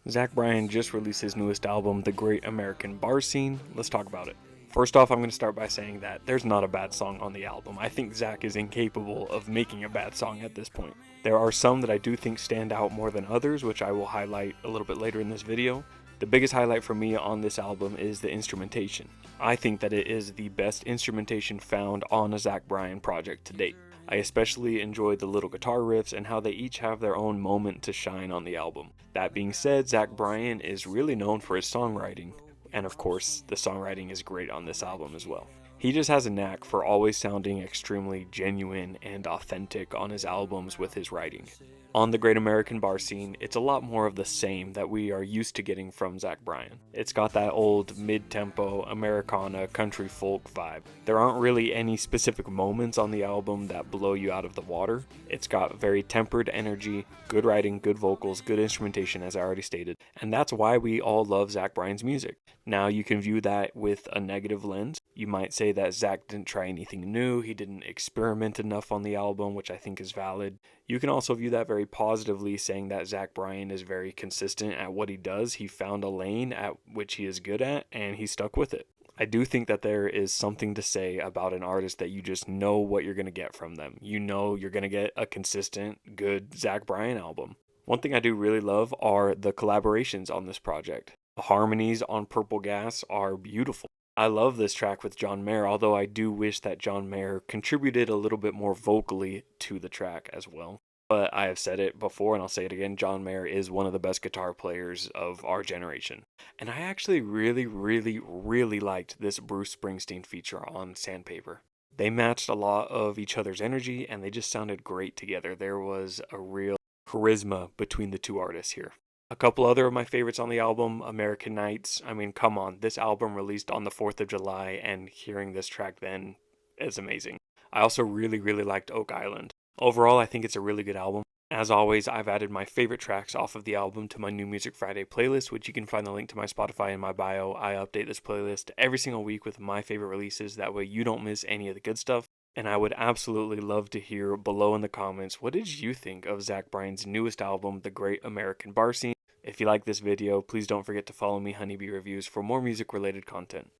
Zach Bryan just released his newest album, The Great American Bar Scene. Let's talk about it. First off, I'm going to start by saying that there's not a bad song on the album. I think Zach is incapable of making a bad song at this point. There are some that I do think stand out more than others, which I will highlight a little bit later in this video. The biggest highlight for me on this album is the instrumentation. I think that it is the best instrumentation found on a Zach Bryan project to date. I especially enjoyed the little guitar riffs and how they each have their own moment to shine on the album. That being said, Zach Bryan is really known for his songwriting, and of course, the songwriting is great on this album as well. He just has a knack for always sounding extremely genuine and authentic on his albums with his writing. On the Great American Bar Scene, it's a lot more of the same that we are used to getting from Zach Bryan. It's got that old mid-tempo Americana country folk vibe. There aren't really any specific moments on the album that blow you out of the water. It's got very tempered energy, good writing, good vocals, good instrumentation as I already stated, and that's why we all love Zach Bryan's music. Now you can view that with a negative lens. You might say that Zach didn't try anything new, he didn't experiment enough on the album, which I think is valid. You can also view that very positively, saying that Zach Bryan is very consistent at what he does. He found a lane at which he is good at, and he stuck with it. I do think that there is something to say about an artist that you just know what you're going to get from them. You know you're going to get a consistent, good Zach Bryan album. One thing I do really love are the collaborations on this project. The harmonies on Purple Gas are beautiful. I love this track with John Mayer, although I do wish that John Mayer contributed a little bit more vocally to the track as well. But I have said it before and I'll say it again, John Mayer is one of the best guitar players of our generation. And I actually really liked this Bruce Springsteen feature on Sandpaper. They matched a lot of each other's energy and they just sounded great together. There was a real charisma between the two artists here. A couple other of my favorites on the album, American Nights. I mean, come on, this album released on the 4th of July, and hearing this track then is amazing. I also really liked Oak Island. Overall, I think it's a really good album. As always, I've added my favorite tracks off of the album to my new Music Friday playlist, which you can find the link to my Spotify in my bio. I update this playlist every single week with my favorite releases, that way you don't miss any of the good stuff. And I would absolutely love to hear below in the comments, what did you think of Zach Bryan's newest album, The Great American Bar Scene? If you like this video, please don't forget to follow me, Honeybee Reviews, for more music-related content.